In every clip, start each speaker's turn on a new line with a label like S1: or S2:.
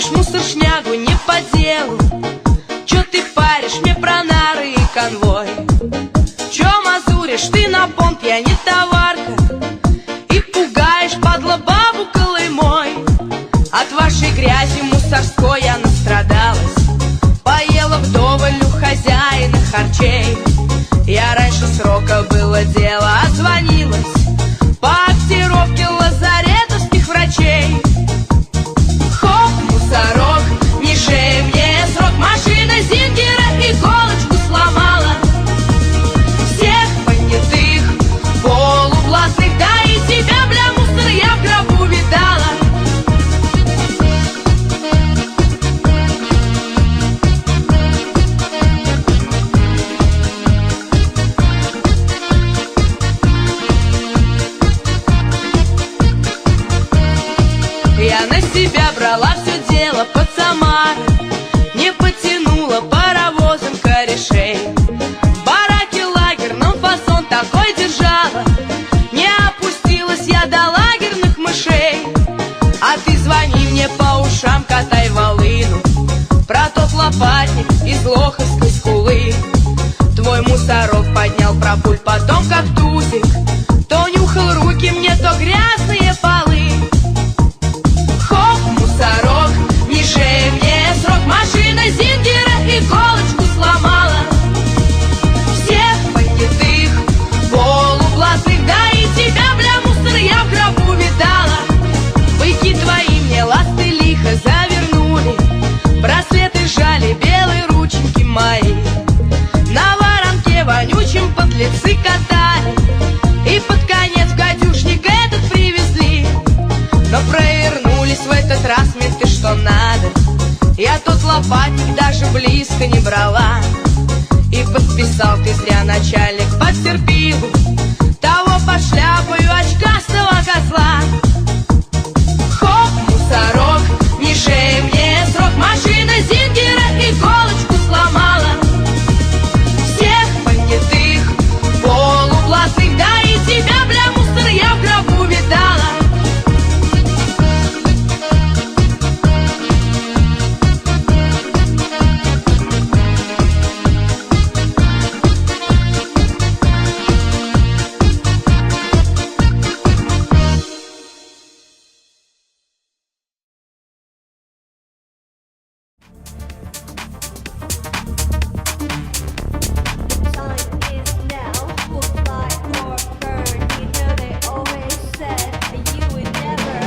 S1: Выносишь мусор, шнягу не по делу. Чё ты паришь мне про нары и конвой? Чё мазуришь ты на понт, я не товарка, и пугаешь, падла, бабу Колымой. От вашей грязи мусорской я настрадалась, поела вдоволь у хозяина харчей. Я раньше срока, было дело, отзвонилась по актировке лазаретовских врачей. Хоп, мусорок, не шей мне срок, машина Зингера иголочку сломала. Всех понятых, полублатных, да и тебя, бля, мусор, я в гробу видала. Я на себя брала все дело под Самары, не потянула паровозом корешей. В бараке лагерном фасон такой держала, не опустилась я до лагерных мышей. А ты звони мне по ушам, катай волыну про тот лопатник из Лоховской скулы. Твой мусорок поднял про пуль, потом как тузик то нюхал руки мне, то грязные полы. Хоп, мусорок, не шей мне срок, машина Зингера иголочку сломала. Всех понятых, полублатных, да и тебя, бля, мусор, я в гробу видала. Быки твои мне ласты лихо завернули, браслеты жали, белые рученьки мои. На воронке вонючим подлецы катали, и под конец в гадюшник этот привезли. Но провернулись в этот раз менты что надо, я тот лопатник даже близко не брала. И подписал ты зря, начальник, под терпилу того пошляпаю очкастого козла. Хоп, мусорок, не шей мне срок, машина Зингера иголочку сломала. Всех понятых, полублатных, да и тебя, бля, мусор, я в гробу видала.
S2: Fly or burn, you know they always said you would never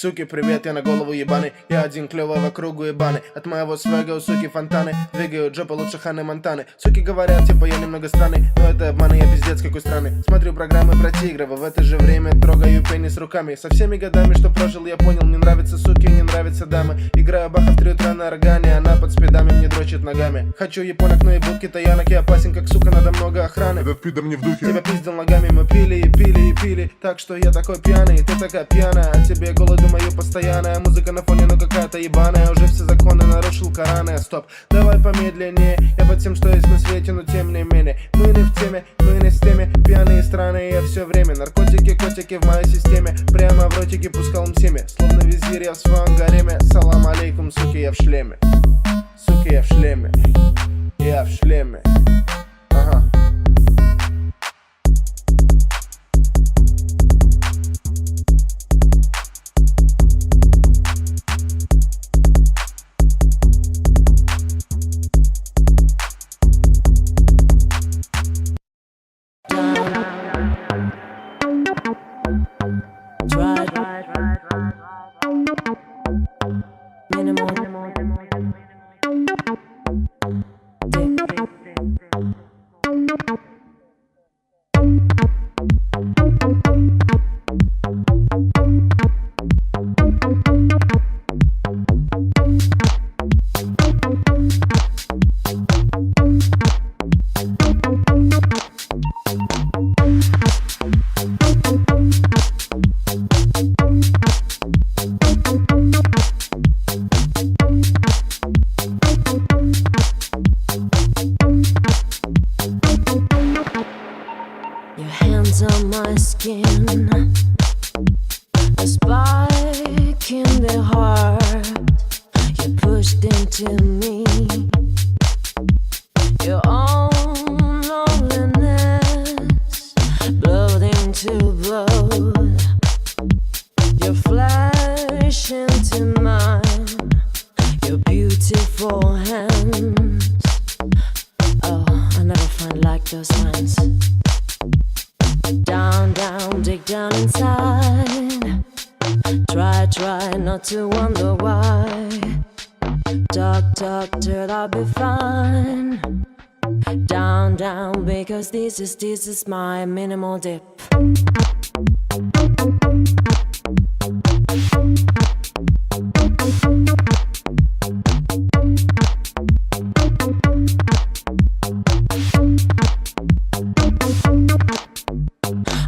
S2: Суки, привет, я на голову ебаный. Я один клёвый в округу ебаный. От моего свега у суки фонтаны. Двигают жопу лучше Ханны Монтаны. Суки говорят, типа я немного странный, но это обманы, я пиздец какой странный. Смотрю программы про тигров, в это же время трогаю пенис руками. Со всеми годами, что прожил, я понял, мне нравятся суки, не нравятся дамы. Играю баха в 3 утра на органе, она под спидами мне дрочит ногами. Хочу японок, но ебут китаянок, я опасен как сука, надо много охраны.
S3: Этот пидор не в духе.
S2: Тебя пиздил ногами, мы пили и пили и пили. Так что я такой пьяный, ты такая пьяная. А тебе голоду мою постоянная. Музыка на фоне, но какая-то ебаная. Уже все законы нарушил Кораны. Стоп, давай помедленнее. Я под тем, что есть на свете, но тем не менее. Мы не в теме, мы не с теми. Пьяные страны, я все время. Наркотики, котики в моей системе. Прямо в ротике пускал им семя. Словно визирь я в своем гареме. Салам алейкум, суки, я в шлеме. Суки, я в шлеме. Я в шлеме. Ага.
S4: Your hands on my skin, a spark in the heart. You pushed into me your own loneliness, blood into blood. Your flesh into mine, your beautiful hands. Oh, I never find like those lines. Down, down, dig down inside. Try, try not to wonder why. Talk, talk till I'll be fine. Down, down, because this is my minimal dip.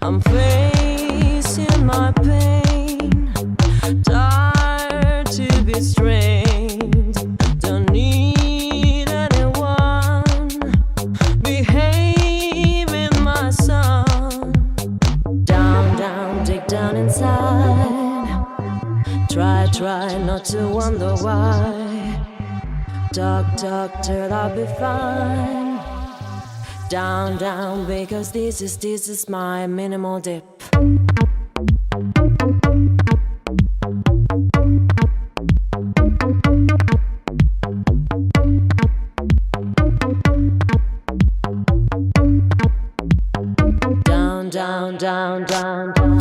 S4: I'm facing my pain, tired to be strained. Don't need anyone, behave in my son. Down, down, dig down inside. Try, try not to wonder why. Talk, talk till I'll be fine. Down, down, because this is my minimal dip. Down, down, down, down, down.